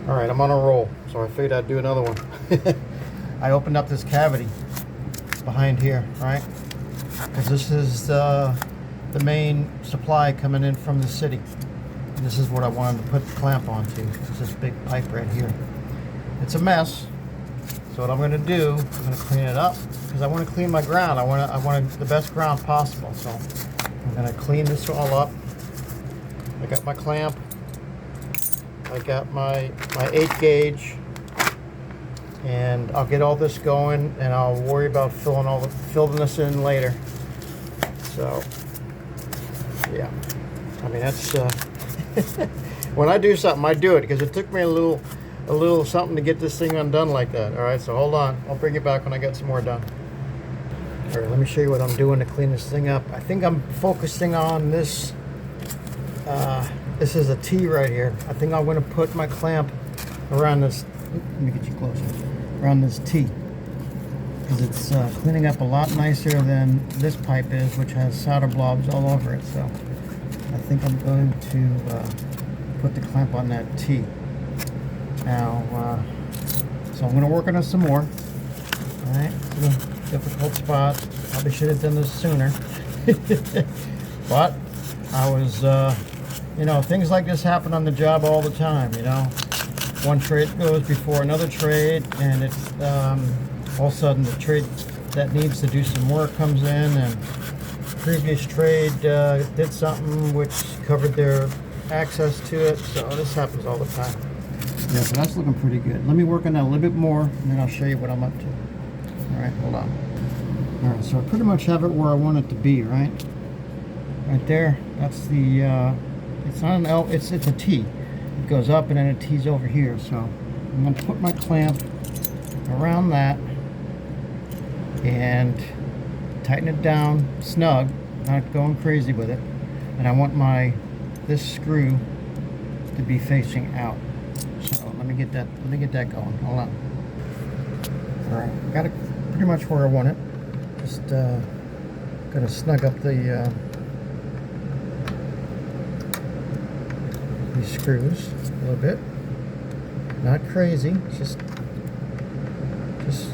All right, I'm on a roll, so I figured I'd do another one. I opened up this cavity behind here, right? Because this is the main supply coming in from the city. And this is what I wanted to put the clamp onto. It's this big pipe right here. It's a mess. So what I'm going to do, I'm going to clean it up because I want to clean my ground. I want the best ground possible. So I'm going to clean this all up. I got my clamp. I got my 8 gauge, and I'll get all this going, and I'll worry about filling this in later. So yeah, I mean that's when I do something, I do it because it took me a little something to get this thing undone like that. All right, so hold on, I'll bring it back when I get some more done. All right, let me show you what I'm doing to clean this thing up. I think I'm focusing on this. This is a T right here. I think I'm going to put my clamp around this. Let me get you closer. Around this T, because it's cleaning up a lot nicer than this pipe is, which has solder blobs all over it. So I think I'm going to put the clamp on that T. Now, so I'm going to work on it some more. All right, it's a difficult spot. Probably should have done this sooner, but I was. You know, things like this happen on the job all the time, you know. One trade goes before another trade, and it's all of a sudden the trade that needs to do some work comes in, and previous trade did something which covered their access to it, so this happens all the time. Yeah, so that's looking pretty good. Let me work on that a little bit more, and then I'll show you what I'm up to. All right, hold on. All right, so I pretty much have it where I want it to be, right? Right there, that's the... it's not an L, it's a T. It goes up and then it T's over here. So I'm going to put my clamp around that and tighten it down snug, not going crazy with it. And I want this screw to be facing out. So let me get that going. Hold on. All right, got it pretty much where I want it. Just gonna snug up the these screws a little bit, not crazy, just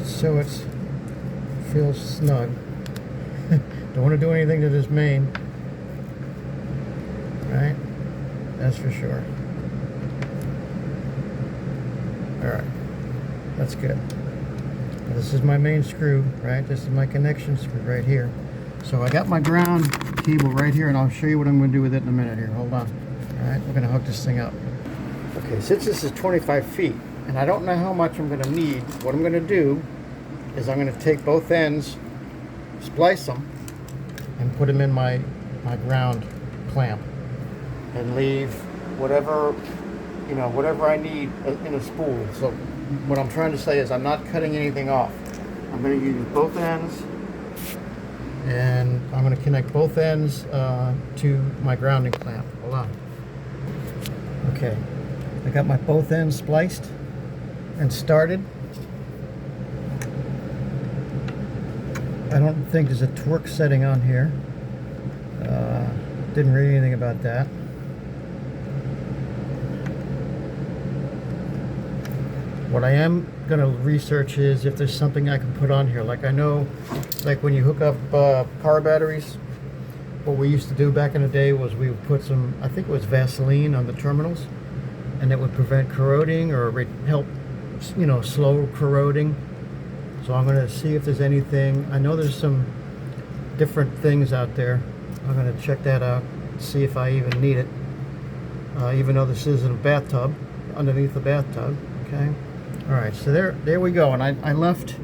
so it feels snug. Don't want to do anything to this main, right? That's for sure. All right, that's good. Now this is my main screw, right? This is my connection screw right here. So I got my ground cable right here, and I'll show you what I'm going to do with it in a minute here. Hold on. All right, we're going to hook this thing up. Okay, since this is 25 feet, and I don't know how much I'm going to need, what I'm going to do is I'm going to take both ends, splice them, and put them in my ground clamp, and leave whatever I need in a spool. So what I'm trying to say is I'm not cutting anything off. I'm going to use both ends, and I'm going to connect both ends to my grounding clamp. Hold on. Okay, I got my both ends spliced and started. I don't think there's a torque setting on here. Didn't read anything about that. What I am going to research is if there's something I can put on here. Like I know, like when you hook up car batteries, what we used to do back in the day was we would put some, I think it was Vaseline on the terminals, and it would prevent corroding or help, you know, slow corroding. So I'm going to see if there's anything. I know there's some different things out there. I'm going to check that out, see if I even need it. Even though this isn't a bathtub, underneath the bathtub. Okay. All right. So there we go. And I left,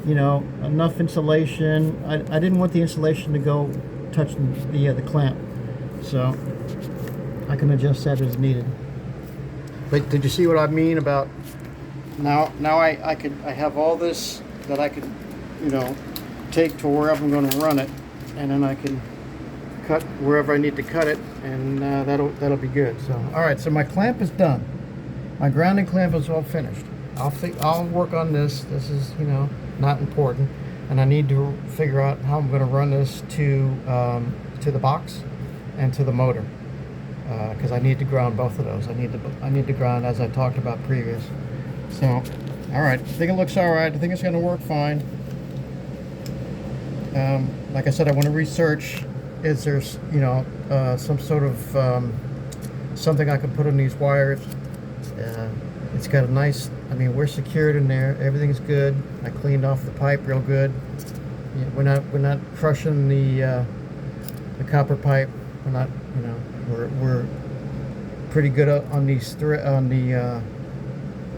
you know, enough insulation. I didn't want the insulation to go touching the clamp, so I can adjust that as needed. But did you see what I mean about now I have all this that I could, you know, take to wherever I'm going to run it, and then I can cut wherever I need to cut it, and that'll be good. So all right, so my clamp is done. My grounding clamp is all finished. I'll work on this. This is, you know, not important. And I need to figure out how I'm going to run this to the box and to the motor. because I need to ground both of those. I need to ground as I talked about previous. So, all right, I think it looks all right. I think it's going to work fine. Like I said, I want to research, is there, you know, some sort of something I can put on these wires. It's got a nice, I mean, we're secured in there. Everything's good. I cleaned off the pipe real good. Yeah, we're not crushing the copper pipe. We're not, you know, we're pretty good on these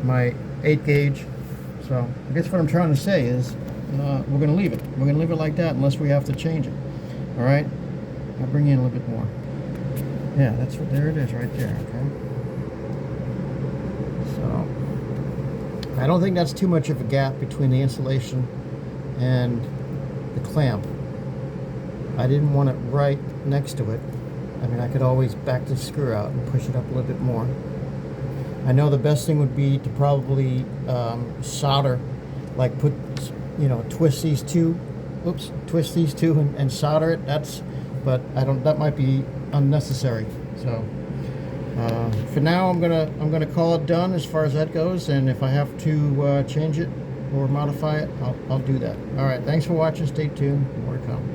my 8 gauge. So I guess what I'm trying to say is we're going to leave it. We're going to leave it like that unless we have to change it. All right. I'll bring in a little bit more. Yeah, that's what, there it is right there. Okay. So I don't think that's too much of a gap between the insulation and the clamp. I didn't want it right next to it. I mean, I could always back the screw out and push it up a little bit more. I know the best thing would be to probably solder, like put, you know, twist these two and solder it. But that might be unnecessary. So for now, I'm gonna call it done as far as that goes. And if I have to change it or modify it, I'll do that. All right, thanks for watching. Stay tuned. More to come.